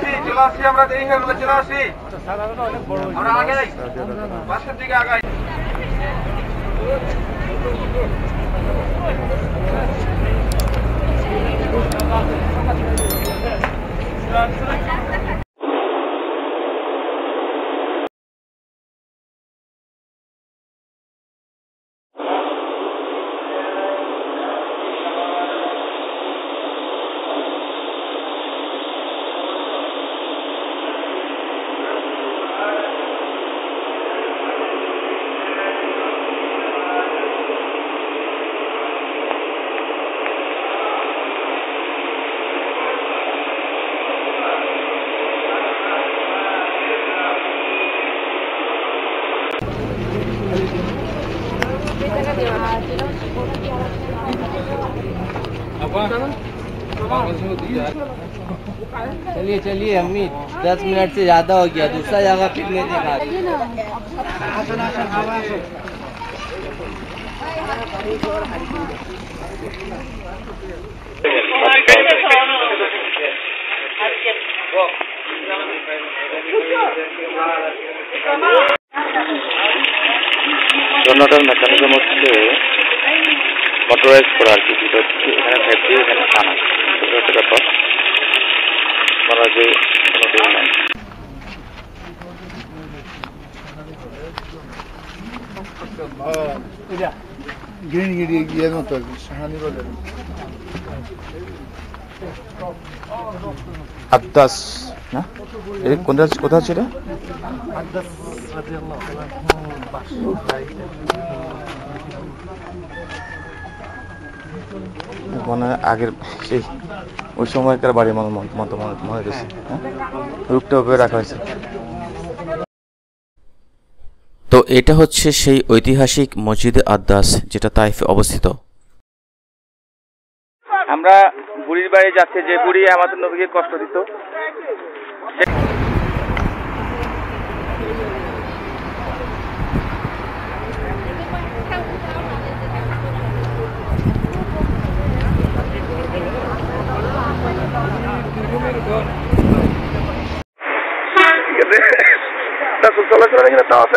চলে আসি আমরা দেরি হয়ে গেলে চলে আসি আমরা আগাই পাশের দিকে আগাই चलिए चलिए अम्मी 10 मिनट से ज्यादा हो गया दूसरा जगह फिर नहीं देखा জন্যটার মেকানিজম হচ্ছে মোটরাইজ করা আর কি, যেটা হচ্ছে এখানে ফ্যাট দিয়ে এখানে টানা, সেটা হচ্ছে ব্যাপার। মানে যে কোনো দিন নাই আব্দাস না, কোথায় ছিল মানে আগের সেই ওই সময়কার বাড়ি মতো মনে হয়েছে, রূপটা উপরে রাখা হয়েছে। তো এটা হচ্ছে সেই ঐতিহাসিক মসজিদে আদ্দাস যেটা তাইফে অবস্থিত। আমরা বুড়ির বাড়ি যাচ্ছে, যে বুড়ি আমাদের নবীকে কষ্ট দিত,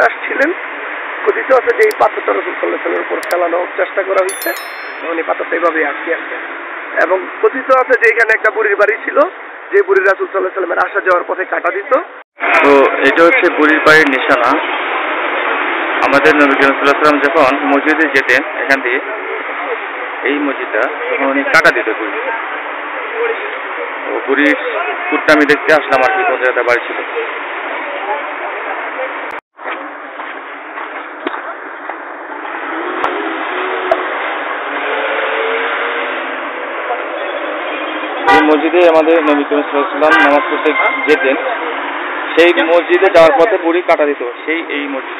আসছিলেন। কথিত আছে যে এই পাথরটা রাসূল সাল্লাল্লাহু আলাইহি ওয়াসাল্লামের উপর ফেলানোর চেষ্টা করা হয়েছে এবং এই পাথরটা এইভাবে আটকে আছে। এবং কথিত আছে যে এখানে একটা বুড়ির বাড়ি ছিল, যে বুড়ি রাসূল সাল্লাল্লাহু আলাইহি ওয়াসাল্লামের আসা যাওয়ার পথে কাটা দিত। তো এটা হচ্ছে বুড়ির বাড়ির নিশানা। আমাদের নবী করিম সাল্লাল্লাহু আলাইহি ওয়াসাল্লাম যখন মসজিদে যেতেন এখান দিয়ে, এই মসজিদটা তখন উনি কাটা দিত বুড়ি। তো বুড়ির কুটটা আমি দেখতে আসলাম আর কি, কোন জায়গাটা বাড়ি ছিল। মসজিদে আমাদের নবী করিম সাল্লাল্লাহু আলাইহি ওয়াসাল্লাম নামাজ পড়তে যেতেন, সেই মসজিদে যাওয়ার পথে বুড়ি কাটা দিত, সেই এই মসজিদ।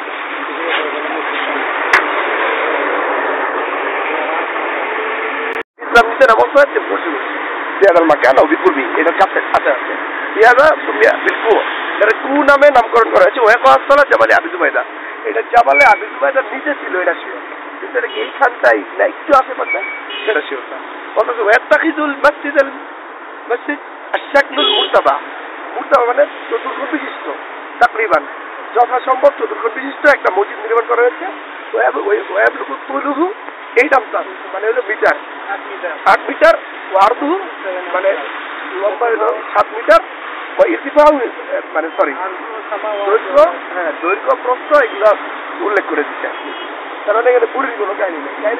নামে নামকরণ করা হয়েছে, জাবালে আবি জুবাইদা। এটা জাবালে আবি জুবাইদার নিচে ছিল এটা শিওর, কিন্তু এটা এইখানটাই না একটু আশেপাশে সেটা শিওর না। অথচ ইয়াত্তাখিযুল মসজিদ আশ-শাকলুল মুরতাবা, মুরতাবা মানে চতুর্ভুজ বিশিষ্ট, তাকরিবান যথাসম্ভব চতুর্ভুজ বিশিষ্ট একটা মসজিদ নির্মাণ করা হয়েছে। এই নামটা মানে হলো মিটার, 8 মিটার, ওয়ারদুহু মানে লম্বা হলো 7 মিটার, ইরতিফাউ মানে সরি দৈর্ঘ্য প্রস্থ এগুলো উল্লেখ করে দিচ্ছে। কারণ এখানে বুড়ির কোনো কাহিনী নেই।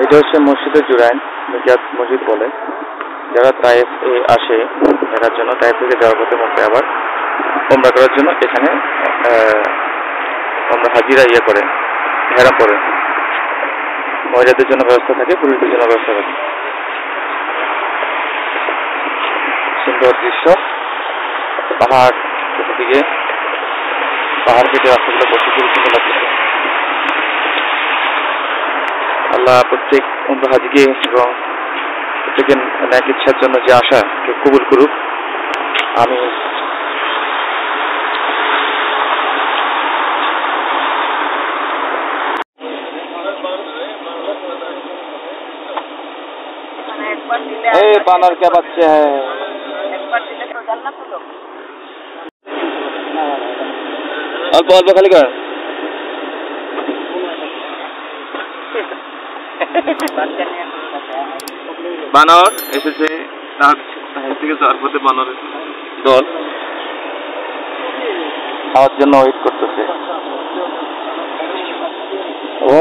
এটা হচ্ছে মসজিদের জুরাইন, মিজাত মসজিদ বলে। যারা তায়েফ আসে দেখার জন্য, তায়েফ থেকে যাওয়ার পথে মধ্যে আবার ওমরা করার জন্য এখানে ওমরা হাজিরা করেন, হেরাম করেন। মহিলাদের জন্য ব্যবস্থা থাকে, পুরুষদের জন্য ব্যবস্থা থাকে। সুন্দর দৃশ্য, পাহাড় চতুর্দিকে, পাহাড় কেটে রাস্তাগুলো বসে সুন্দর লাগছে। আল্লাহ প্রত্যেক ওমরা হাজিকে এবং প্রত্যেকের ন্যাক ইচ্ছার জন্য যে আশা কবুল করুক। আমি बानर के बच्चे हैं। अल्प अल्प खाली कर বানর এসেছে তার থেকে যাওয়ার পথে বানরের দল খাওয়ার জন্য ওয়েট করতেছে। ও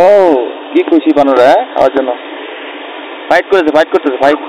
কি খুশি বানর, হ্যাঁ খাওয়ার জন্য ফাইট করতেছে ফাইট